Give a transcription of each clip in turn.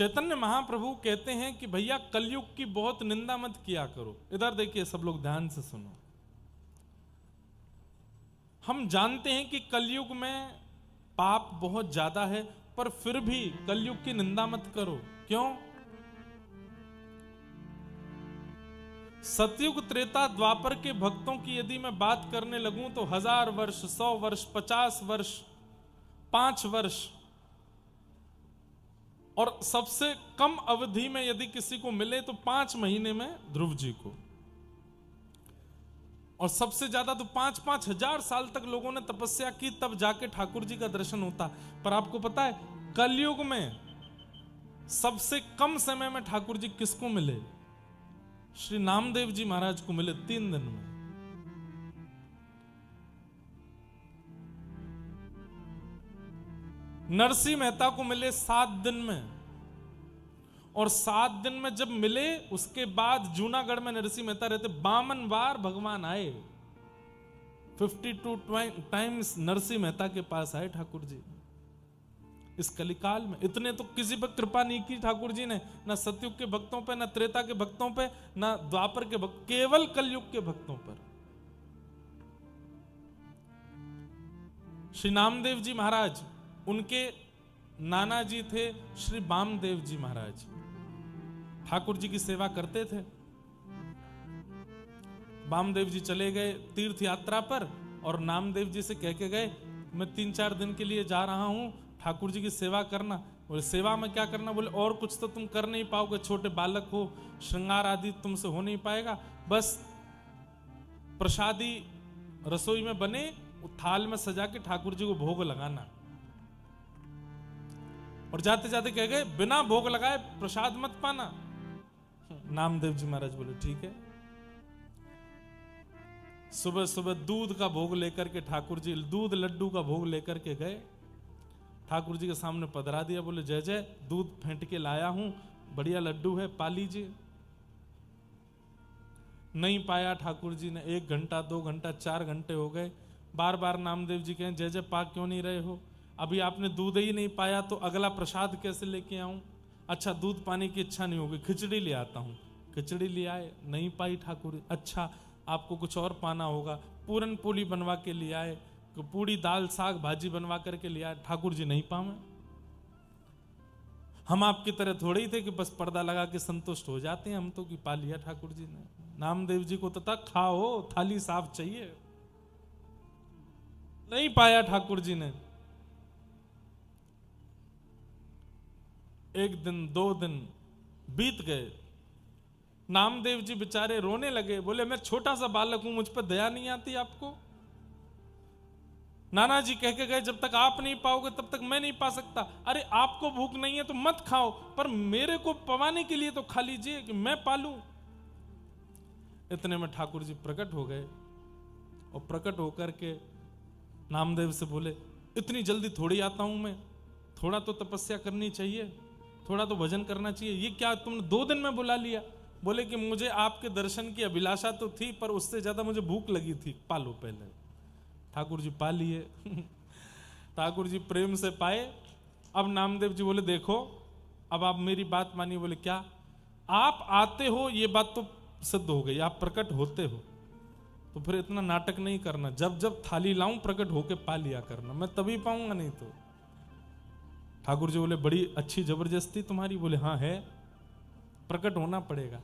चैतन्य महाप्रभु कहते हैं कि भैया कलयुग की बहुत निंदा मत किया करो। इधर देखिए सब लोग ध्यान से सुनो। हम जानते हैं कि कलयुग में पाप बहुत ज्यादा है, पर फिर भी कलयुग की निंदा मत करो। क्यों? सतयुग, त्रेता, द्वापर के भक्तों की यदि मैं बात करने लगूं तो 1000 वर्ष, 100 वर्ष, 50 वर्ष, 5 वर्ष, और सबसे कम अवधि में यदि किसी को मिले तो 5 महीने में ध्रुव जी को, और सबसे ज्यादा तो 5-5 हजार साल तक लोगों ने तपस्या की, तब जाके ठाकुर जी का दर्शन होता। पर आपको पता है कलयुग में सबसे कम समय में ठाकुर जी किसको मिले? श्री नामदेव जी महाराज को मिले 3 दिन में। नरसिंह मेहता को मिले 7 दिन में, और 7 दिन में जब मिले उसके बाद जूनागढ़ में नरसिंह मेहता रहते, 52 बार भगवान आए। 52 टाइम्स नरसिंह मेहता के पास आए ठाकुर जी इस कलिकाल में। इतने तो किसी पर कृपा नहीं की ठाकुर जी ने, ना सतयुग के भक्तों पे, ना त्रेता के भक्तों पे, ना द्वापर के भक्त, केवल कलयुग के भक्तों पर। श्री नामदेव जी महाराज, उनके नाना जी थे श्री वामदेव जी महाराज, ठाकुर जी की सेवा करते थे। वामदेव जी चले गए तीर्थ यात्रा पर, और नामदेव जी से कह के गए मैं 3-4 दिन के लिए जा रहा हूं, ठाकुर जी की सेवा करना। बोले सेवा में क्या करना? बोले और कुछ तो तुम कर नहीं पाओगे, छोटे बालक हो, श्रृंगार आदि तुमसे हो नहीं पाएगा, बस प्रसादी रसोई में बने थाल में सजा के ठाकुर जी को भोग लगाना। और जाते जाते कह गए बिना भोग लगाए प्रसाद मत पाना। नामदेव जी महाराज बोले ठीक है। सुबह सुबह दूध का भोग लेकर के ठाकुर जी, दूध लड्डू का भोग लेकर के गए, ठाकुर जी के सामने पधरा दिया। बोले जय जय, दूध फेंट के लाया हूं, बढ़िया लड्डू है, पा लीजिए। नहीं पाया ठाकुर जी ने। 1 घंटा, 2 घंटा, 4 घंटे हो गए। बार बार नामदेव जी कहें जय जय पा क्यों नहीं रहे हो? अभी आपने दूध ही नहीं पाया तो अगला प्रसाद कैसे लेके आऊं? अच्छा दूध पाने की इच्छा नहीं होगी, खिचड़ी ले आता हूं। खिचड़ी ले आए, नहीं पाई ठाकुर। अच्छा आपको कुछ और पाना होगा, पूरन पोली बनवा के ले आए, पूड़ी दाल साग भाजी बनवा करके ले आए। ठाकुर जी नहीं पावे। हम आपकी तरह थोड़े ही थे कि बस पर्दा लगा के संतुष्ट हो जाते हैं, हम तो कि पा लिया ठाकुर जी ने। नामदेव जी को तो तक खाओ, थाली साफ चाहिए। नहीं पाया ठाकुर जी ने। 1 दिन 2 दिन बीत गए। नामदेव जी बेचारे रोने लगे। बोले मैं छोटा सा बालक हूं, मुझ पर दया नहीं आती आपको? नाना जी कह के गए जब तक आप नहीं पाओगे तब तक मैं नहीं पा सकता। अरे आपको भूख नहीं है तो मत खाओ, पर मेरे को पवाने के लिए तो खा लीजिए कि मैं पालूं। इतने में ठाकुर जी प्रकट हो गए, और प्रकट होकर के नामदेव से बोले इतनी जल्दी थोड़ी आता हूं मैं, थोड़ा तो तपस्या करनी चाहिए, थोड़ा तो भजन करना चाहिए। ये क्या तुमने 2 दिन में बुला लिया? बोले कि मुझे आपके दर्शन की अभिलाषा तो थी, पर उससे ज्यादा मुझे भूख लगी थी, पालो पहले। ठाकुर जी पा लिए। ठाकुर जी प्रेम से पाए। अब नामदेव जी बोले देखो अब आप मेरी बात मानिए। बोले क्या? आप आते हो ये बात तो सिद्ध हो गई, आप प्रकट होते हो, तो फिर इतना नाटक नहीं करना। जब जब थाली लाऊं प्रकट होके पा लिया करना, मैं तभी पाऊंगा, नहीं तो। ठाकुर जी बोले बड़ी अच्छी जबरदस्ती तुम्हारी। बोले हाँ है, प्रकट होना पड़ेगा।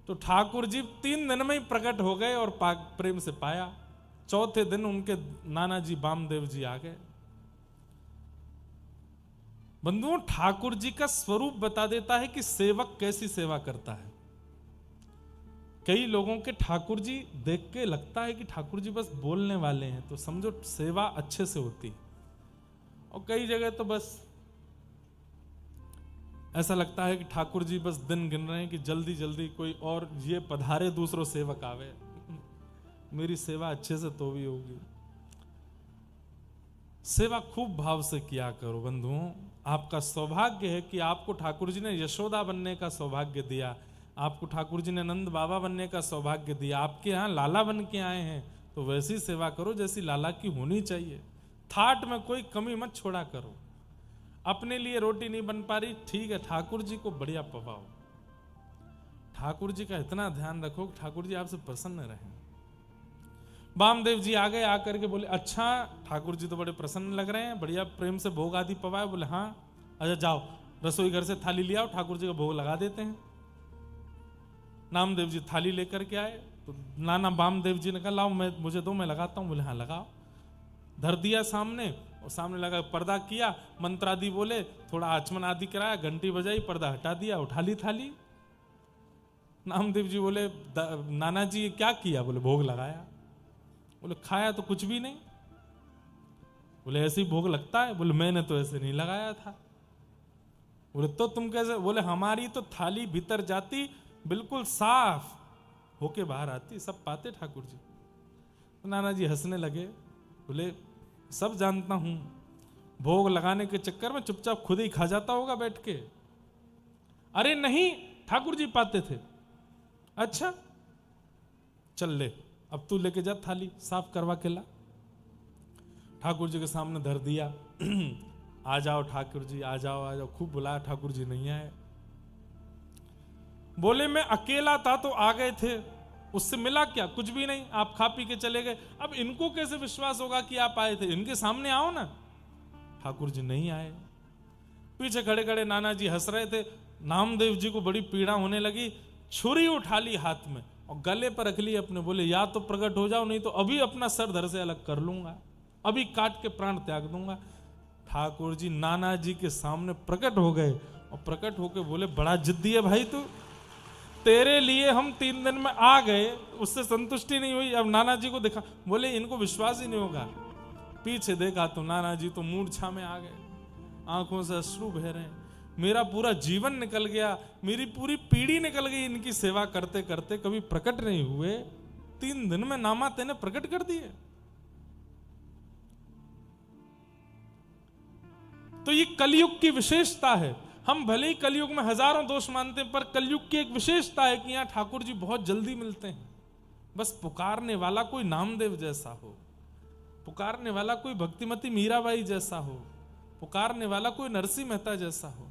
तो ठाकुर जी 3 दिन में ही प्रकट हो गए और प्रेम से पाया। 4थे दिन उनके नाना जी वामदेव जी आ गए। बंधुओं, ठाकुर जी का स्वरूप बता देता है कि सेवक कैसी सेवा करता है। कई लोगों के ठाकुर जी देख के लगता है कि ठाकुर जी बस बोलने वाले हैं, तो समझो सेवा अच्छे से होती। और कई जगह तो बस ऐसा लगता है कि ठाकुर जी बस दिन गिन रहे हैं कि जल्दी जल्दी कोई और ये पधारे, दूसरों सेवक आवे, मेरी सेवा अच्छे से तो भी होगी। सेवा खूब भाव से किया करो बंधुओं। आपका सौभाग्य है कि आपको ठाकुर जी ने यशोदा बनने का सौभाग्य दिया, आपको ठाकुर जी ने नंद बाबा बनने का सौभाग्य दिया। आपके यहाँ लाला बन के आए हैं तो वैसी सेवा करो जैसी लाला की होनी चाहिए। थाट में कोई कमी मत छोड़ा करो। अपने लिए रोटी नहीं बन पा रही, ठीक है, ठाकुर जी को बढ़िया पवाओ, ठाकुर जी का इतना ध्यान रखो कि ठाकुर जी आपसे प्रसन्न रहें। वामदेव जी आ गए, आकर के बोले अच्छा ठाकुर जी तो बड़े प्रसन्न लग रहे हैं, बढ़िया प्रेम से भोग आदि पवाए। बोले हाँ, अच्छा जाओ रसोई घर से थाली ले आओ, ठाकुर जी का भोग लगा देते हैं। नामदेव जी थाली लेकर के आए, तो नाना वामदेव जी ने कहा लाओ मुझे दो, मैं लगाता हूँ। बोले हाँ लगाओ। धर दिया सामने, और सामने लगा पर्दा किया, मंत्र आदि बोले, थोड़ा आचमन आदि कराया, घंटी बजाई, पर्दा हटा दिया, उठा ली थाली। नामदेव जी बोले नाना जी ये क्या किया? बोले भोग लगाया। बोले खाया तो कुछ भी नहीं। बोले ऐसे ही भोग लगता है? बोले मैंने तो ऐसे नहीं लगाया था। बोले तो तुम कैसे? बोले हमारी तो थाली भीतर जाती बिल्कुल साफ होके बाहर आती, सब पाते ठाकुर जी। तो नाना जी हंसने लगे, बोले सब जानता हूं, भोग लगाने के चक्कर में चुपचाप खुद ही खा जाता होगा बैठ के। अरे नहीं, ठाकुर जी पाते थे। अच्छा चल ले, अब तू लेके जा थाली, साफ करवा के ला। ठाकुर जी के सामने धर दिया। आ जाओ ठाकुर जी, आ जाओ आ जाओ, खूब बुलाया, ठाकुर जी नहीं आए। बोले मैं अकेला था तो आ गए थे, उससे मिला क्या? कुछ भी नहीं, आप खा पी के चले गए। अब इनको कैसे विश्वास होगा कि आप आए थे? इनके सामने आओ ना। ठाकुर जी नहीं आए। पीछे खड़े खड़े नाना जी हंस रहे थे। नामदेव जी को बड़ी पीड़ा होने लगी, छुरी उठा ली हाथ में और गले पर रख ली अपने। बोले या तो प्रकट हो जाओ, नहीं तो अभी अपना सर धड़ से अलग कर लूंगा, अभी काट के प्राण त्याग दूंगा। ठाकुर जी नाना जी के सामने प्रकट हो गए और प्रकट होके बोले बड़ा जिद्दी है भाई तू, तेरे लिए हम 3 दिन में आ गए, उससे संतुष्टि नहीं हुई, अब नाना जी को देखा। बोले इनको विश्वास ही नहीं होगा। पीछे देखा तो नाना जी तो मूर्छा में आ गए, आंखों से अश्रु बह रहे हैं। मेरा पूरा जीवन निकल गया, मेरी पूरी पीढ़ी निकल गई इनकी सेवा करते करते, कभी प्रकट नहीं हुए, 3 दिन में नामा तेने प्रकट कर दिए। तो ये कलयुग की विशेषता है। हम भले ही कलयुग में हजारों दोष मानते हैं, पर कलयुग की एक विशेषता है कि यहां ठाकुर जी बहुत जल्दी मिलते हैं। बस पुकारने वाला कोई नामदेव जैसा हो, पुकारने वाला कोई भक्तिमती मीराबाई जैसा हो, पुकारने वाला कोई नरसिंह मेहता जैसा हो।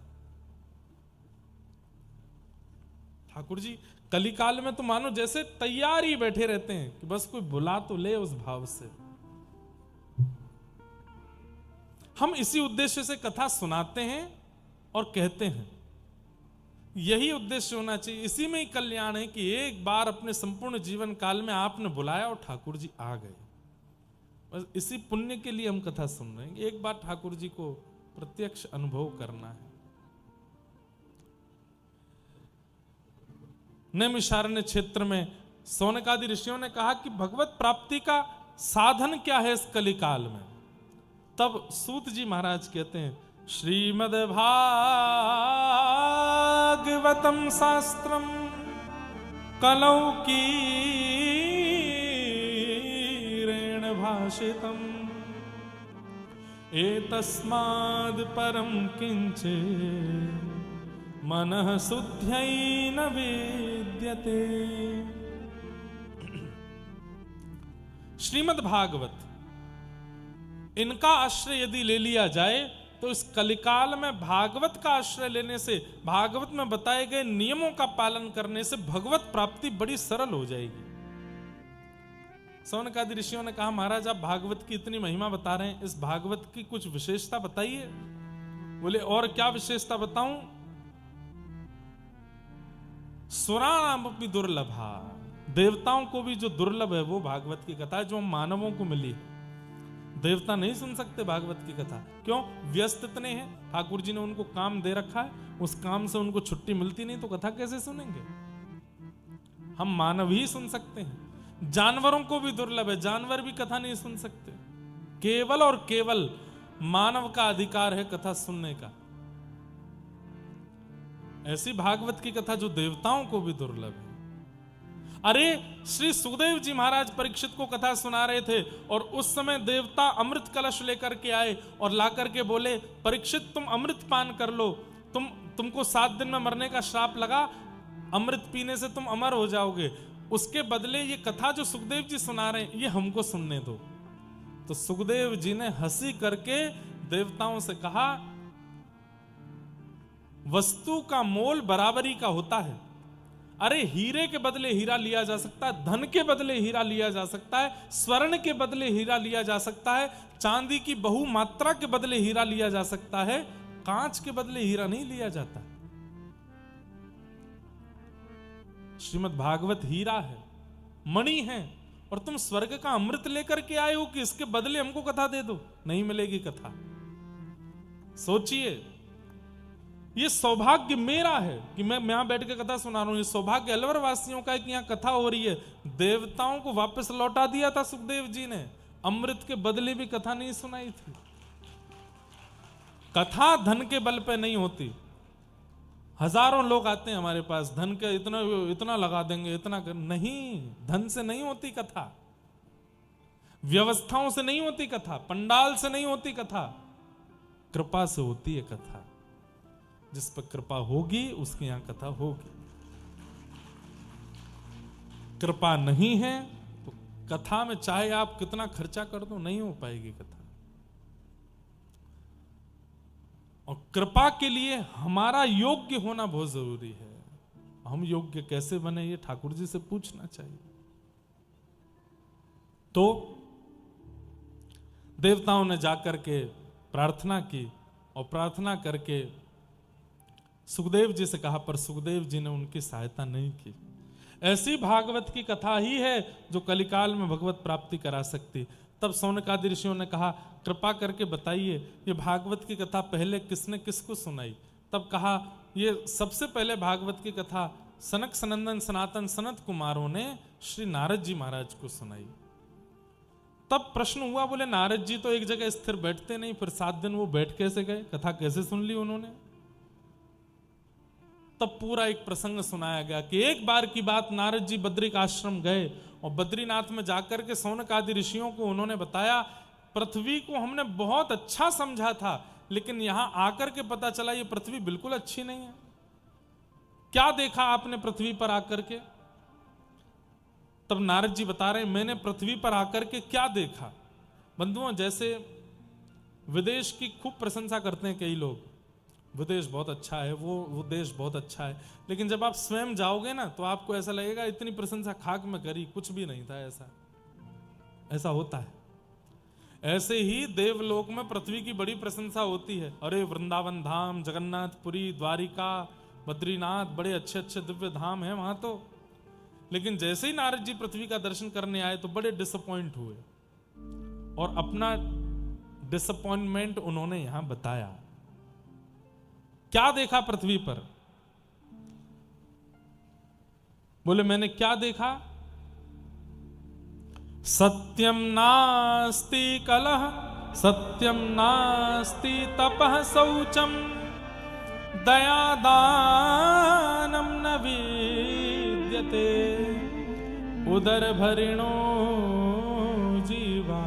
ठाकुर जी कलिकाल में तो मानो जैसे तैयार ही बैठे रहते हैं कि बस कोई बुला तो ले, उस भाव से। हम इसी उद्देश्य से कथा सुनाते हैं और कहते हैं, यही उद्देश्य होना चाहिए। इसी में ही कल्याण है कि एक बार अपने संपूर्ण जीवन काल में आपने बुलाया और ठाकुर जी आ गए। बस इसी पुण्य के लिए हम कथा सुन रहे हैं, एक बार ठाकुर जी को प्रत्यक्ष अनुभव करना है। नैमिषारण्य क्षेत्र में सौनकादि ऋषियों ने कहा कि भगवत प्राप्ति का साधन क्या है इस कलिकाल में। तब सूत जी महाराज कहते हैं, श्रीमद् भागवतम शास्त्रम कलौ कीरेण भाषितम एतस्माद् परम किंचित् मनः शुद्ध्यै न विद्यते। श्रीमद् भागवत, इनका आश्रय यदि ले लिया जाए तो इस कलिकाल में भागवत का आश्रय लेने से, भागवत में बताए गए नियमों का पालन करने से भगवत प्राप्ति बड़ी सरल हो जाएगी। सौनकादि ऋषियों ने कहा, महाराज आप भागवत की इतनी महिमा बता रहे हैं, इस भागवत की कुछ विशेषता बताइए। बोले और क्या विशेषता बताऊं? सुराणाम अपनी दुर्लभा, देवताओं को भी जो दुर्लभ है वो भागवत की कथा है, जो मानवों को मिली है। देवता नहीं सुन सकते भागवत की कथा, क्यों? व्यस्त इतने हैं, ठाकुर जी ने उनको काम दे रखा है, उस काम से उनको छुट्टी मिलती नहीं, तो कथा कैसे सुनेंगे? हम मानव ही सुन सकते हैं। जानवरों को भी दुर्लभ है, जानवर भी कथा नहीं सुन सकते। केवल और केवल मानव का अधिकार है कथा सुनने का। ऐसी भागवत की कथा जो देवताओं को भी दुर्लभ है। अरे श्री सुखदेव जी महाराज परीक्षित को कथा सुना रहे थे और उस समय देवता अमृत कलश लेकर के आए और ला करके बोले, परीक्षित तुम अमृत पान कर लो, तुमको 7 दिन में मरने का श्राप लगा, अमृत पीने से तुम अमर हो जाओगे। उसके बदले ये कथा जो सुखदेव जी सुना रहे हैं ये हमको सुनने दो। तो सुखदेव जी ने हंसी करके देवताओं से कहा वस्तु का मोल बराबरी का होता है। अरे हीरे के बदले हीरा लिया जा सकता है, धन के बदले हीरा लिया जा सकता है, स्वर्ण के बदले हीरा लिया जा सकता है, चांदी की बहुमात्रा के बदले हीरा लिया जा सकता है, कांच के बदले हीरा नहीं लिया जाता। श्रीमद् भागवत हीरा है, मणि है, और तुम स्वर्ग का अमृत लेकर के आए हो कि इसके बदले हमको कथा दे दो। नहीं मिलेगी कथा। सोचिए, ये सौभाग्य मेरा है कि मैं यहां बैठ के कथा सुना रहा हूं। ये सौभाग्य अलवर वासियों का है कि यहां कथा हो रही है। देवताओं को वापस लौटा दिया था सुखदेव जी ने, अमृत के बदले भी कथा नहीं सुनाई थी। कथा धन के बल पे नहीं होती। हजारों लोग आते हैं हमारे पास, धन के इतना लगा देंगे, इतना नहीं, धन से नहीं होती कथा, व्यवस्थाओं से नहीं होती कथा, पंडाल से नहीं होती कथा, कृपा से होती है कथा। जिस पर कृपा होगी उसके यहां कथा होगी। कृपा नहीं है तो कथा में चाहे आप कितना खर्चा कर दो नहीं हो पाएगी कथा। और कृपा के लिए हमारा योग्य होना बहुत जरूरी है। हम योग्य कैसे बने ये ठाकुर जी से पूछना चाहिए। तो देवताओं ने जाकर के प्रार्थना की और प्रार्थना करके सुखदेव जी से कहा, पर सुखदेव जी ने उनकी सहायता नहीं की। ऐसी भागवत की कथा ही है जो कलिकाल में भगवत प्राप्ति करा सकती। तब सौनकादि ऋषियों ने कहा, कृपा करके बताइए ये भागवत की कथा पहले किसने किसको सुनाई। तब कहा, ये सबसे पहले भागवत की कथा सनक सनंदन सनातन सनत कुमारों ने श्री नारद जी महाराज को सुनाई। तब प्रश्न हुआ, बोले नारद जी तो एक जगह स्थिर बैठते नहीं, फिर 7 दिन वो बैठ कैसे गए, कथा कैसे सुन ली उन्होंने। तब पूरा एक प्रसंग सुनाया गया कि एक बार की बात, नारद जी बद्रिक आश्रम गए और बद्रीनाथ में जाकर के सौनक आदि ऋषियों को उन्होंने बताया, पृथ्वी को हमने बहुत अच्छा समझा था, लेकिन यहां आकर के पता चला ये पृथ्वी बिल्कुल अच्छी नहीं है। क्या देखा आपने पृथ्वी पर आकर के? तब नारद जी बता रहे हैं, मैंने पृथ्वी पर आकर के क्या देखा। बंधुओं, जैसे विदेश की खूब प्रशंसा करते हैं कई लोग, विदेश बहुत अच्छा है, वो देश बहुत अच्छा है, लेकिन जब आप स्वयं जाओगे ना तो आपको ऐसा लगेगा इतनी प्रशंसा खाक में करी, कुछ भी नहीं था। ऐसा होता है। ऐसे ही देवलोक में पृथ्वी की बड़ी प्रशंसा होती है। अरे वृंदावन धाम, जगन्नाथपुरी, द्वारिका, बद्रीनाथ, बड़े अच्छे अच्छे दिव्य धाम हैं वहां तो। लेकिन जैसे ही नारद जी पृथ्वी का दर्शन करने आए तो बड़े डिसअपॉइंट हुए और अपना डिसअपॉइंटमेंट उन्होंने यहां बताया। क्या देखा पृथ्वी पर? बोले मैंने क्या देखा? सत्यम नास्ति कलह, सत्यम नास्ति तपः शौचम, दया दानम न विद्यते, उदर भरिणो जीवा,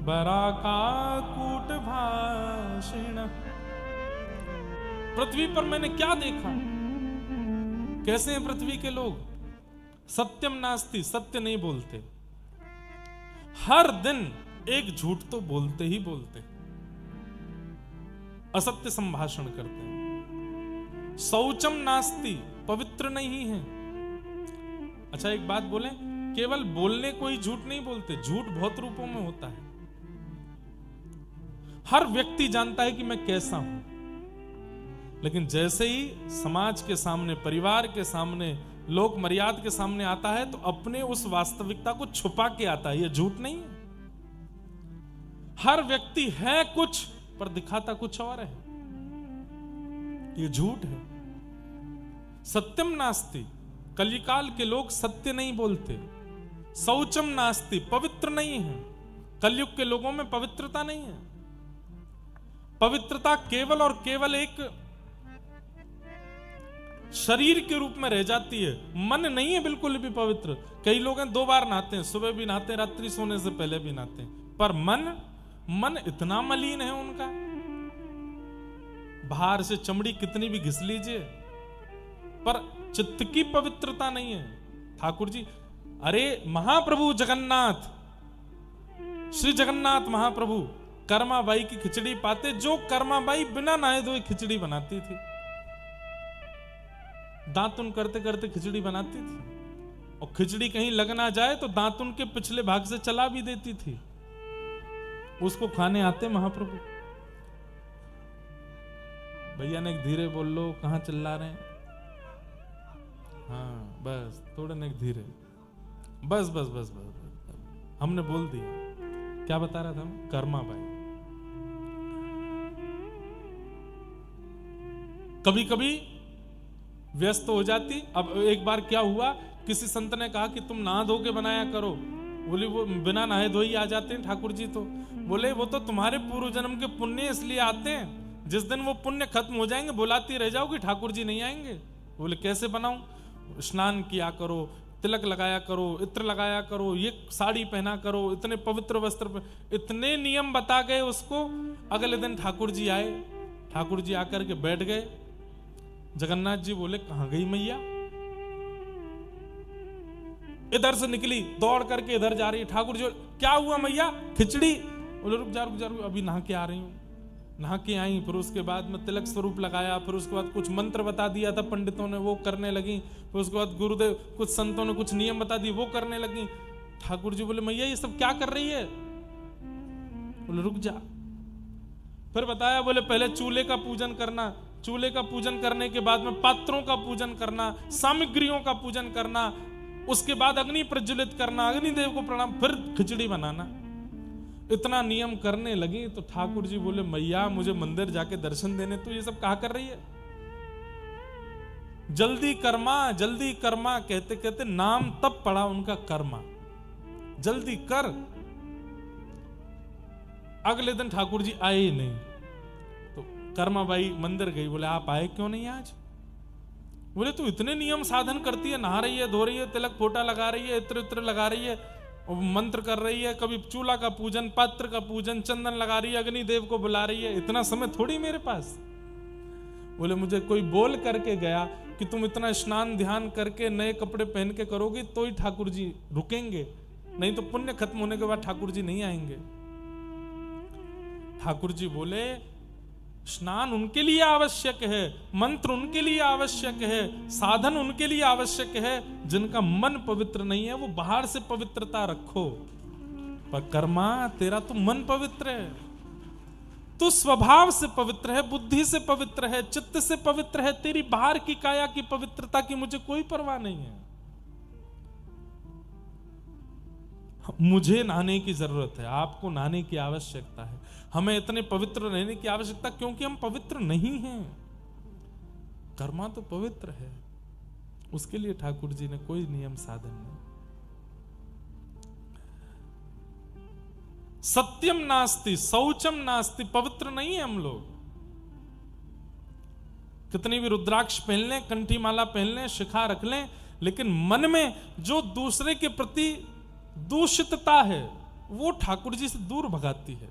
बराका कूट भाषिण। पृथ्वी पर मैंने क्या देखा? कैसे हैं पृथ्वी के लोग? सत्यम नास्ति, सत्य नहीं बोलते, हर दिन एक झूठ तो बोलते ही बोलते, असत्य संभाषण करते हैं। शौचम नास्ति, पवित्र नहीं है। अच्छा एक बात बोले, केवल बोलने को ही झूठ नहीं बोलते, झूठ बहुत रूपों में होता है। हर व्यक्ति जानता है कि मैं कैसा हूं, लेकिन जैसे ही समाज के सामने, परिवार के सामने, लोक मर्यादा के सामने आता है तो अपने उस वास्तविकता को छुपा के आता है। यह झूठ नहीं है। हर व्यक्ति है कुछ पर दिखाता कुछ और है, यह झूठ है। सत्यम नास्ति, कलिकाल के लोग सत्य नहीं बोलते। शौचम नास्ति, पवित्र नहीं है। कलयुग के लोगों में पवित्रता नहीं है। पवित्रता केवल और केवल एक शरीर के रूप में रह जाती है, मन नहीं है बिल्कुल भी पवित्र। कई लोग हैं 2 बार नहाते हैं, सुबह भी नहाते हैं, रात्रि सोने से पहले भी नहाते हैं, पर मन इतना मलिन है उनका। बाहर से चमड़ी कितनी भी घिस लीजिए, पर चित्त की पवित्रता नहीं है। ठाकुर जी, अरे महाप्रभु जगन्नाथ, श्री जगन्नाथ महाप्रभु कर्माबाई की खिचड़ी पाते, जो कर्माबाई बिना नहाए धोए खिचड़ी बनाती थी। दातुन करते करते खिचड़ी बनाती थी, और खिचड़ी कहीं लग ना जाए तो दातुन के पिछले भाग से चला भी देती थी। उसको खाने आते महाप्रभु। भैया ने धीरे बोल लो, कहां चिल्ला रहे हैं? हाँ बस थोड़े ने धीरे, बस बस बस बस, बस। हमने बोल दिया। क्या बता रहा था हम? कर्माबाई। कभी कभी व्यस्त हो जाती। अब एक बार क्या हुआ, किसी संत ने कहा कि तुम नहा धो के बनाया करो। बोले वो बिना नहाए धोई आ जाते हैं ठाकुर जी। तो बोले वो तो तुम्हारे पूर्व जन्म के पुण्य इसलिए आते हैं, जिस दिन वो पुण्य खत्म हो जाएंगे बुलाती रह जाओगी, ठाकुर जी नहीं आएंगे। बोले कैसे बनाऊं? स्नान किया करो, तिलक लगाया करो, इत्र लगाया करो, ये साड़ी पहना करो, इतने पवित्र वस्त्र, इतने नियम बता गए उसको। अगले दिन ठाकुर जी आए, ठाकुर जी आकर के बैठ गए। जगन्नाथ जी बोले कहां गई मैया? इधर से निकली, दौड़ करके इधर जा रही है। ठाकुर जी क्या हुआ मैया? खिचड़ी। बोले रुक जा रुक जा, अभी नहा के आ रही हूं। नहा के आई, फिर उसके बाद में तिलक स्वरूप लगाया, फिर उसके बाद कुछ मंत्र बता दिया था पंडितों ने, वो करने लगी। फिर उसके बाद गुरुदेव कुछ संतों ने कुछ नियम बता दिए, वो करने लगी। ठाकुर जी बोले मैया ये सब क्या कर रही है? बोले रुक जा। फिर बताया, बोले पहले चूल्हे का पूजन करना, चूल्हे का पूजन करने के बाद में पात्रों का पूजन करना, सामग्रियों का पूजन करना, उसके बाद अग्नि प्रज्वलित करना, अग्निदेव को प्रणाम, फिर खिचड़ी बनाना। इतना नियम करने लगी तो ठाकुर जी बोले मैया मुझे मंदिर जाके दर्शन देने, तो ये सब कहा कर रही है? जल्दी कर्मा कहते कहते नाम तब पड़ा उनका कर्मा, जल्दी कर। अगले दिन ठाकुर जी आए ही नहीं, तो कर्माबाई मंदिर गई। बोले आप आए क्यों नहीं आज? बोले तू इतने नियम साधन करती है, नहा रही है, धो रही है, तिलक फोटा लगा रही है, इत्र इत्र लगा रही है, मंत्र कर रही है, कभी चूल्हा का पूजन, पात्र का पूजन, चंदन लगा रही है, अग्निदेव को बुला रही है, इतना समय थोड़ी मेरे पास। बोले मुझे कोई बोल करके गया कि तुम इतना स्नान ध्यान करके नए कपड़े पहन के करोगे तो ही ठाकुर जी रुकेंगे, नहीं तो पुण्य खत्म होने के बाद ठाकुर जी नहीं आएंगे। ठाकुर जी बोले स्नान उनके लिए आवश्यक है, मंत्र उनके लिए आवश्यक है, साधन उनके लिए आवश्यक है, जिनका मन पवित्र नहीं है वो बाहर से पवित्रता रखो। पर कर्मा तेरा तो मन पवित्र है, तू स्वभाव से पवित्र है, बुद्धि से पवित्र है, चित्त से पवित्र है, तेरी बाहर की काया की पवित्रता की मुझे कोई परवाह नहीं है। मुझे नहाने की जरूरत है, आपको नहाने की आवश्यकता है, हमें इतने पवित्र रहने की आवश्यकता क्योंकि हम पवित्र नहीं हैं। कर्मा तो पवित्र है, उसके लिए ठाकुर जी ने कोई नियम साधन नहीं। सत्यम नास्ति शौचम नास्ति, पवित्र नहीं है हम लोग। कितनी भी रुद्राक्ष पहन लें, कंठी माला पहन लें, शिखा रख लें, लेकिन मन में जो दूसरे के प्रति दूषितता है वो ठाकुर जी से दूर भगाती है,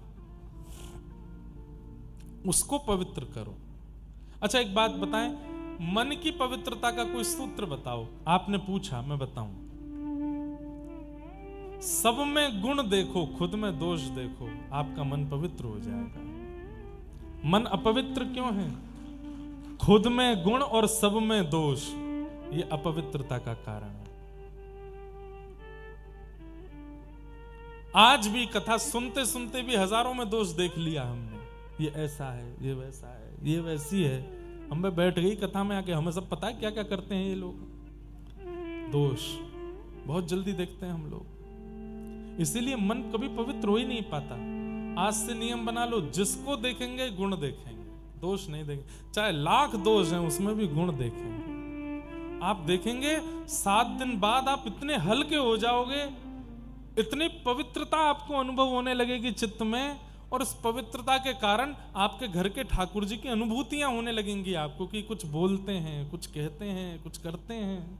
उसको पवित्र करो। अच्छा एक बात बताएं, मन की पवित्रता का कोई सूत्र बताओ। आपने पूछा, मैं बताऊं। सब में गुण देखो, खुद में दोष देखो, आपका मन पवित्र हो जाएगा। मन अपवित्र क्यों है? खुद में गुण और सब में दोष, ये अपवित्रता का कारण है। आज भी कथा सुनते सुनते भी हजारों में दोष देख लिया हमने, ये ऐसा है, ये वैसा है, ये वैसी है। हम पे बैठ गई कथा में आके, हमें सब पता है क्या क्या करते हैं ये लोग। दोष बहुत जल्दी देखते हैं हम लोग, इसीलिए मन कभी पवित्र हो ही नहीं पाता। आज से नियम बना लो, जिसको देखेंगे गुण देखेंगे, दोष नहीं देखेंगे। चाहे लाख दोष हैं उसमें भी गुण देखेंगे। आप देखेंगे 7 दिन बाद आप इतने हल्के हो जाओगे, इतनी पवित्रता आपको अनुभव होने लगेगी चित्त में, और इस पवित्रता के कारण आपके घर के ठाकुर जी की अनुभूतियां होने लगेंगी आपको, कि कुछ बोलते हैं, कुछ कहते हैं, कुछ करते हैं।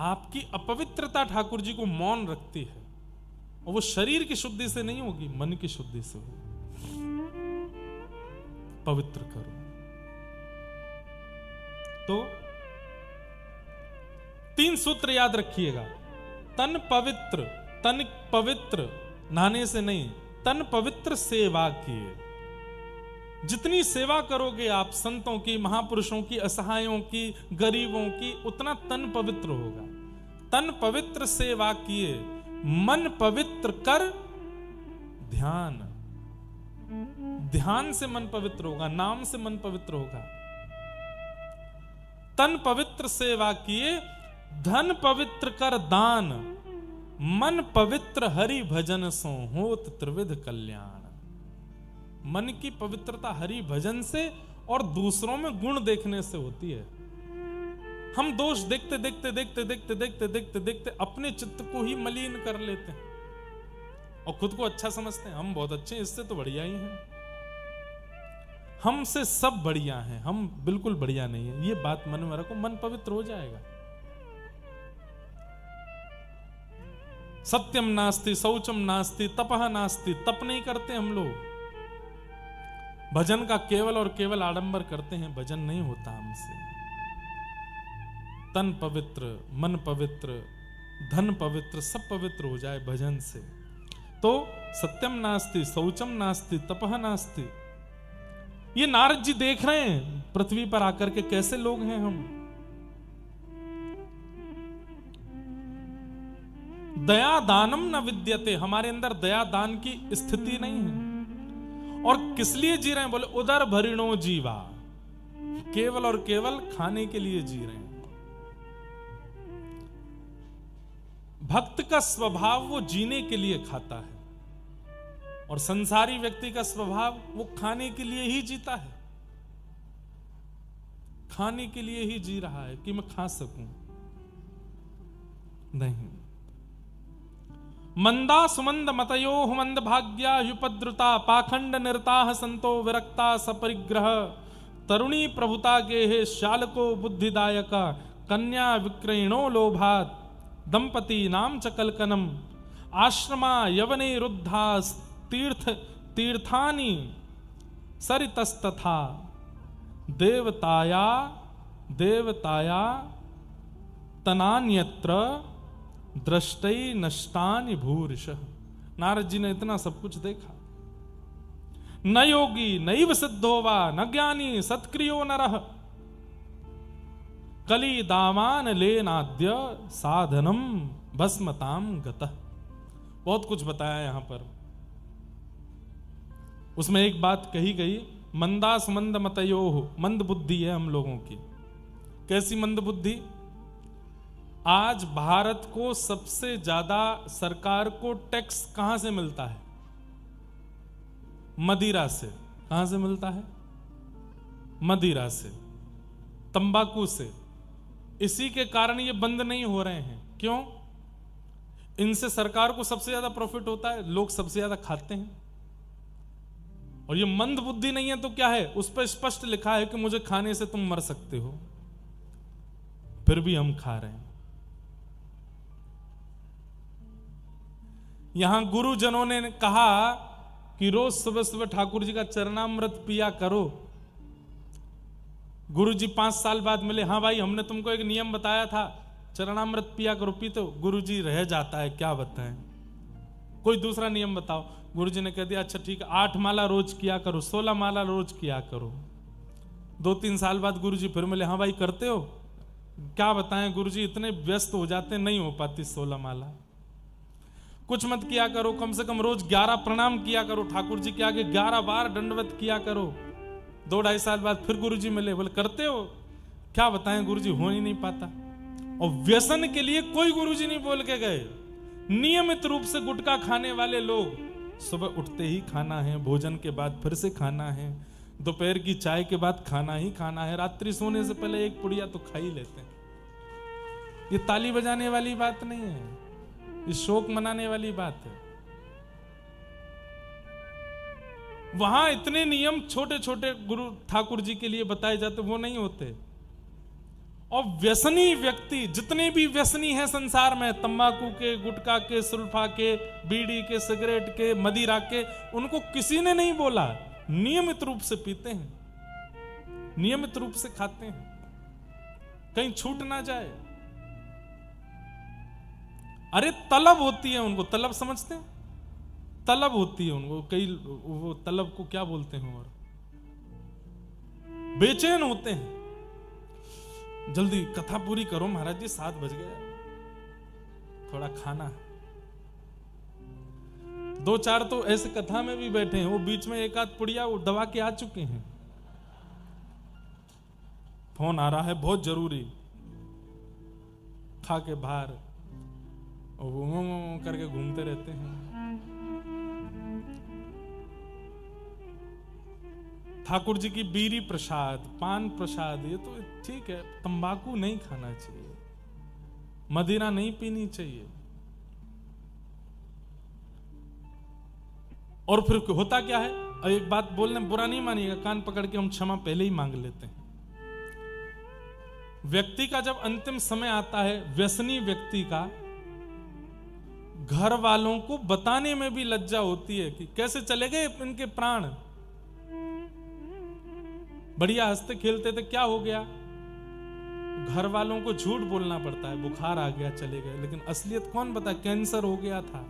आपकी अपवित्रता ठाकुर जी को मौन रखती है, और वो शरीर की शुद्धि से नहीं होगी, मन की शुद्धि से होगी। पवित्र करो। तो 3 सूत्र याद रखिएगा। तन पवित्र, तन पवित्र नहाने से नहीं, तन पवित्र सेवा किए। जितनी सेवा करोगे आप संतों की, महापुरुषों की, असहायों की, गरीबों की, उतना तन पवित्र होगा। तन पवित्र सेवा किए, मन पवित्र कर ध्यान। ध्यान से मन पवित्र होगा, नाम से मन पवित्र होगा। तन पवित्र सेवा किए, धन पवित्र कर दान, मन पवित्र हरि भजन सो होत त्रिविध कल्याण। मन की पवित्रता हरि भजन से और दूसरों में गुण देखने से होती है। हम दोष देखते देखते देखते देखते देखते देखते देखते अपने चित्त को ही मलिन कर लेते हैं और खुद को अच्छा समझते हैं। हम बहुत अच्छे हैं, इससे तो बढ़िया ही हैं, हमसे सब बढ़िया हैं, हम बिल्कुल बढ़िया नहीं है। ये बात मन में रखो, मन पवित्र हो जाएगा। सत्यम नास्ति शौचम नास्ति तपह नास्ति। तप नहीं करते हम लोग, भजन का केवल और केवल आडंबर करते हैं, भजन नहीं होता हमसे। तन पवित्र, मन पवित्र, धन पवित्र, सब पवित्र हो जाए भजन से, तो सत्यम नास्ति शौचम नास्ति तपह नास्ति। ये नारद जी देख रहे हैं पृथ्वी पर आकर के कैसे लोग हैं हम। दया दानम न विद्यते, हमारे अंदर दया दान की स्थिति नहीं है। और किस लिए जी रहे हैं? बोले उदर भरिणो जीवा, केवल और केवल खाने के लिए जी रहे हैं। भक्त का स्वभाव वो जीने के लिए खाता है और संसारी व्यक्ति का स्वभाव वो खाने के लिए ही जीता है, खाने के लिए ही जी रहा है कि मैं खा सकूं। नहीं। मंदा सुमंद मतयो मंद भाग्या युपद्रुता पाखंड निरताः संतो विरक्ता सपरिग्रह तरुणी प्रभुता गेहे शालको बुद्धिदायका कन्या विक्रयणो लोभात दंपति नाम च कलकनम आश्रमा यवने रुद्धा तीर्थ तीर्थानि सरितस्तथा देवताया देवताया तनान्यत्र दृष्टै नष्टानि भूरिश। नारद जी ने इतना सब कुछ देखा। न योगी नैव सिद्धो वा न ज्ञानी सत्क्रियो नरः कली दामान लेनाद्य साधनम भस्मताम गतः। बहुत कुछ बताया यहां पर। उसमें एक बात कही गई, मंदास मंद मतयोह, मंद बुद्धि है हम लोगों की। कैसी मंद बुद्धि? आज भारत को सबसे ज्यादा सरकार को टैक्स कहां से मिलता है? मदिरा से। कहां से मिलता है? मदिरा से, तंबाकू से। इसी के कारण ये बंद नहीं हो रहे हैं। क्यों? इनसे सरकार को सबसे ज्यादा प्रॉफिट होता है, लोग सबसे ज्यादा खाते हैं। और ये मंद बुद्धि नहीं है तो क्या है? उस पर स्पष्ट लिखा है कि मुझे खाने से तुम मर सकते हो, फिर भी हम खा रहे हैं। यहां गुरुजनों ने कहा कि रोज सुबह सुबह ठाकुर जी का चरणामृत पिया करो। गुरु जी 5 साल बाद मिले, हाँ भाई हमने तुमको एक नियम बताया था, चरणामृत पिया करो। पीते हो? गुरु जी रह जाता है, क्या बताएं, कोई दूसरा नियम बताओ। गुरु जी ने कह दिया अच्छा ठीक है, 8 माला रोज किया करो, 16 माला रोज किया करो। 2-3 साल बाद गुरु जी फिर मिले, हाँ भाई करते हो? क्या बताएं गुरु जी, इतने व्यस्त हो जाते, नहीं हो पाती 16 माला। कुछ मत किया करो, कम से कम रोज 11 प्रणाम किया करो, ठाकुर जी के आगे 11 बार दंडवत किया करो। 2-2.5 साल बाद फिर गुरु जी मिले, बोले करते हो? क्या बताएं गुरु जी, हो ही नहीं पाता। और व्यसन के लिए कोई गुरु जी नहीं बोल के गए। नियमित रूप से गुटखा खाने वाले लोग, सुबह उठते ही खाना है, भोजन के बाद फिर से खाना है, दोपहर की चाय के बाद खाना ही खाना है, रात्रि सोने से पहले एक पुड़िया तो खा ही लेते हैं। ये ताली बजाने वाली बात नहीं है, ये शोक मनाने वाली बात है। वहां इतने नियम छोटे छोटे गुरु ठाकुर जी के लिए बताए जाते, वो नहीं होते। और व्यसनी व्यक्ति, जितने भी व्यसनी हैं संसार में, तंबाकू के, गुटखा के, सुल्फा के, बीड़ी के, सिगरेट के, मदिरा के, उनको किसी ने नहीं बोला। नियमित रूप से पीते हैं, नियमित रूप से खाते हैं, कहीं छूट ना जाए। अरे तलब होती है उनको, तलब समझते हैं? तलब होती है उनको, कई वो तलब को क्या बोलते हैं, और बेचैन होते हैं, जल्दी कथा पूरी करो महाराज जी, 7 बज गए, थोड़ा खाना। 2-4 तो ऐसे कथा में भी बैठे हैं, वो बीच में एक आध पुड़िया वो दबा के आ चुके हैं, फोन आ रहा है बहुत जरूरी, खा के बाहर और वो करके घूमते रहते हैं। ठाकुर जी की बीड़ी प्रसाद, पान प्रसाद, ये तो ठीक है, तंबाकू नहीं खाना चाहिए, मदिरा नहीं पीनी चाहिए। और फिर होता क्या है, और एक बात बोलने बुरा नहीं मानिएगा, कान पकड़ के हम क्षमा पहले ही मांग लेते हैं। व्यक्ति का जब अंतिम समय आता है, व्यसनी व्यक्ति का, घर वालों को बताने में भी लज्जा होती है कि कैसे चले गए इनके प्राण, बढ़िया हंसते खेलते थे, क्या हो गया। घर वालों को झूठ बोलना पड़ता है, बुखार आ गया चले गए, लेकिन असलियत कौन बता, कैंसर हो गया था,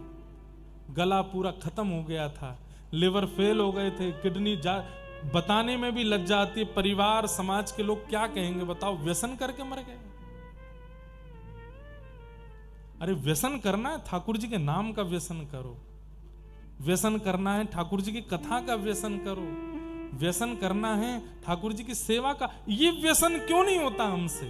गला पूरा खत्म हो गया था, लिवर फेल हो गए थे, किडनी जा, बताने में भी लज्जा आती है। परिवार समाज के लोग क्या कहेंगे बताओ, व्यसन करके मर गए। अरे व्यसन करना है, ठाकुर जी के नाम का व्यसन करो, व्यसन करना है ठाकुर जी की कथा का व्यसन करो, व्यसन करना है ठाकुर जी की सेवा का। ये व्यसन क्यों नहीं होता हमसे?